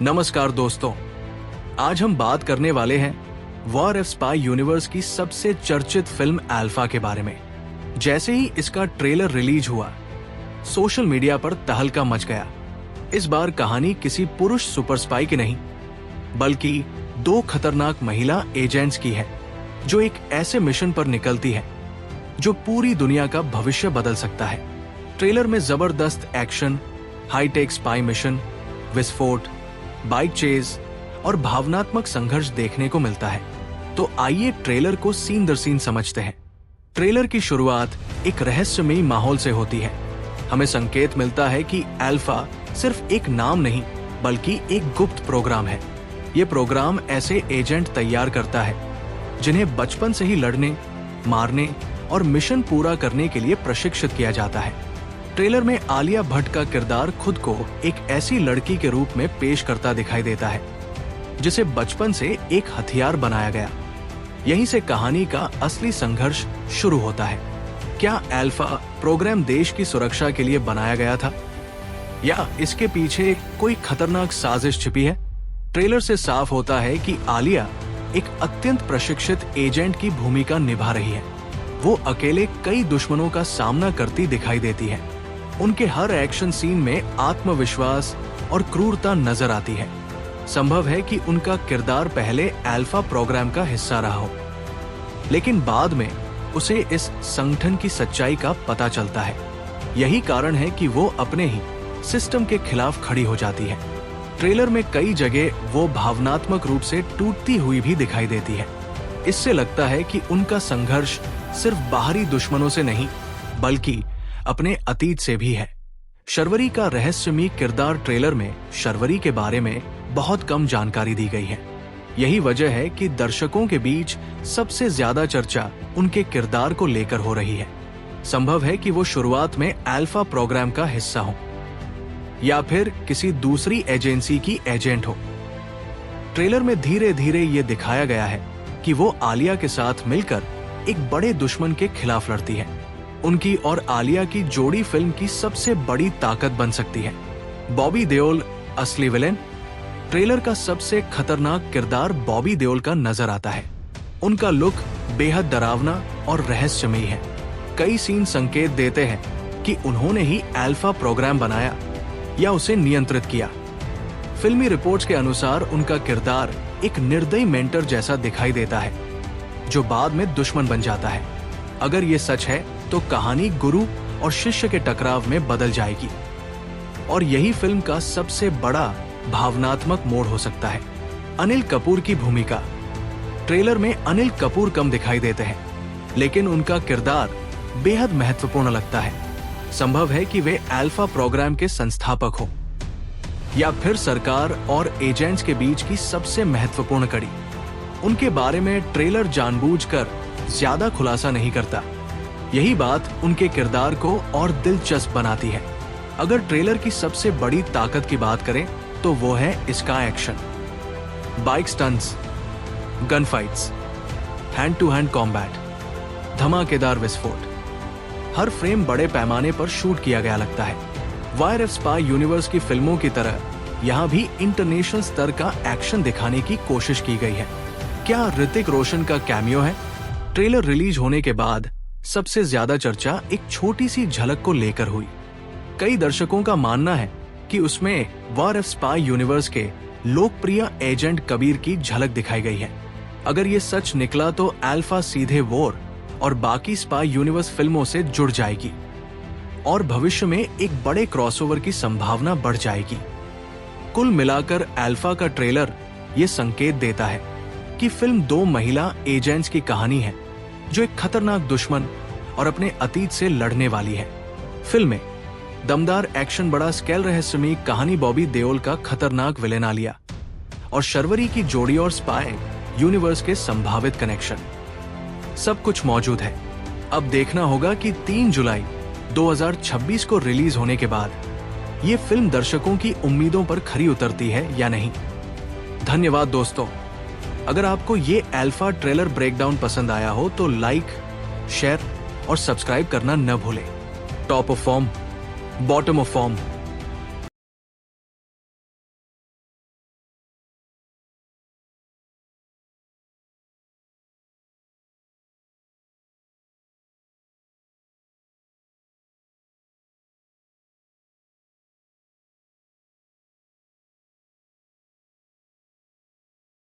नमस्कार दोस्तों, आज हम बात करने वाले हैं वॉर ऑफ स्पाई यूनिवर्स की सबसे चर्चित फिल्म अल्फा के बारे में। जैसे ही इसका ट्रेलर रिलीज हुआ, सोशल मीडिया पर तहलका मच गया। इस बार कहानी किसी पुरुष सुपर स्पाई की नहीं, बल्कि दो खतरनाक महिला एजेंट्स की है, जो एक ऐसे मिशन पर निकलती है जो पूरी दुनिया का भविष्य बदल सकता है। ट्रेलर में जबरदस्त एक्शन, हाईटेक स्पाई मिशन, विस्फोट, बाइक चेज और भावनात्मक संघर्ष देखने को मिलता है। तो आइए ट्रेलर को सीन दर सीन समझते हैं। ट्रेलर की शुरुआत एक रहस्यमयी माहौल से होती है। हमें संकेत मिलता है कि अल्फा सिर्फ एक नाम नहीं, बल्कि एक गुप्त प्रोग्राम है। ये प्रोग्राम ऐसे एजेंट तैयार करता है जिन्हें बचपन से ही लड़ने, मारने और मिशन पूरा करने के लिए प्रशिक्षित किया जाता है। ट्रेलर में आलिया भट्ट का किरदार खुद को एक ऐसी लड़की के रूप में पेश करता दिखाई देता है जिसे बचपन से एक हथियार बनाया गया। यहीं से कहानी का असली संघर्ष शुरू होता है। क्या अल्फा प्रोग्राम देश की सुरक्षा के लिए बनाया गया था, या इसके पीछे कोई खतरनाक साजिश छिपी है? ट्रेलर से साफ होता है कि आलिया एक अत्यंत प्रशिक्षित एजेंट की भूमिका निभा रही है। वो अकेले कई दुश्मनों का सामना करती दिखाई देती है। उनके हर एक्शन सीन में आत्मविश्वास और क्रूरता नजर आती है। संभव है कि उनका किरदार पहले अल्फा प्रोग्राम का हिस्सा रहा हो, लेकिन बाद में उसे इस संगठन की सच्चाई का पता चलता है। यही कारण है कि वो अपने ही सिस्टम के खिलाफ खड़ी हो जाती है। ट्रेलर में कई जगह वो भावनात्मक रूप से टूटती हुई भी दिखाई देती है। इससे लगता है कि उनका संघर्ष सिर्फ बाहरी दुश्मनों से नहीं, बल्कि अपने अतीत से भी है। शर्वरी का रहस्यमयी किरदार ट्रेलर में शर्वरी के बारे में बहुत कम जानकारी दी गई है। यही वजह है कि दर्शकों के बीच सबसे ज्यादा चर्चा उनके किरदार को लेकर हो रही है। संभव है कि वो शुरुआत में अल्फा प्रोग्राम का हिस्सा हो, या फिर किसी दूसरी एजेंसी की एजेंट हो। ट्रेलर में धीरे धीरे ये दिखाया गया है कि वो आलिया के साथ मिलकर एक बड़े दुश्मन के खिलाफ लड़ती है। उनकी और आलिया की जोड़ी फिल्म की सबसे बड़ी ताकत बन सकती है। बॉबी देओल असली विलेन। ट्रेलर का सबसे खतरनाक किरदार बॉबी देओल का नजर आता है। उनका लुक बेहद डरावना और रहस्यमयी है। कई सीन संकेत देते हैं कि उन्होंने ही अल्फा प्रोग्राम बनाया या उसे नियंत्रित किया। फिल्मी रिपोर्ट्स के अनुसार उनका किरदार एक निर्दयी मेंटर जैसा दिखाई देता है, जो बाद में दुश्मन बन जाता है। अगर ये सच है तो कहानी गुरु और शिष्य के टकराव में बदल जाएगी, और यही फिल्म का सबसे बड़ा भावनात्मक मोड़ हो सकता है। अनिल कपूर की भूमिका। ट्रेलर में अनिल कपूर कम दिखाई देते हैं, लेकिन उनका किरदार बेहद महत्वपूर्ण लगता है। संभव है कि वे अल्फा प्रोग्राम के संस्थापक हो, या फिर सरकार और एजेंट्स के बीच की सबसे महत्वपूर्ण कड़ी। उनके बारे में ट्रेलर जानबूझकर ज्यादा खुलासा नहीं करता। यही बात उनके किरदार को और दिलचस्प बनाती है। अगर ट्रेलर की सबसे बड़ी ताकत की बात करें तो वो है इसका action. Bike stunts, gun fights, hand to hand combat, धमाकेदार विस्फोट। हर फ्रेम बड़े पैमाने पर शूट किया गया लगता है। वॉर ऑफ स्पाई यूनिवर्स की फिल्मों की तरह यहाँ भी इंटरनेशनल स्तर का एक्शन दिखाने की कोशिश की गई है। क्या ऋतिक रोशन का कैमियो है? ट्रेलर रिलीज होने के बाद सबसे ज्यादा चर्चा एक छोटी सी झलक को लेकर हुई। कई दर्शकों का मानना है कि उसमें वॉर ऑफ स्पाई यूनिवर्स के लोकप्रिय एजेंट कबीर की झलक दिखाई गई है। अगर ये सच निकला तो अल्फा सीधे वॉर और बाकी स्पाई यूनिवर्स फिल्मों से जुड़ जाएगी, और भविष्य में एक बड़े क्रॉसओवर की संभावना बढ़ जाएगी। कुल मिलाकर अल्फा का ट्रेलर ये संकेत देता है कि फिल्म दो महिला एजेंट्स की कहानी है, जो एक खतरनाक दुश्मन और अपने अतीत से लड़ने वाली है। फिल्म में दमदार एक्शन, बड़ा स्केल रहस्यमयी कहानी, बॉबी देओल का खतरनाक विलेन आलिया, और शर्वरी की जोड़ी और स्पाई यूनिवर्स के संभावित कनेक्शन, सब कुछ मौजूद है। अब देखना होगा कि 3 जुलाई 2026 को रिलीज होने के बाद ये फिल्म दर्शकों की उम्मीदों पर खरी उतरती है या नहीं। धन्यवाद दोस्तों। अगर आपको ये अल्फा ट्रेलर ब्रेकडाउन पसंद आया हो तो लाइक, शेयर और सब्सक्राइब करना न भूलें। Top of form, bottom of form,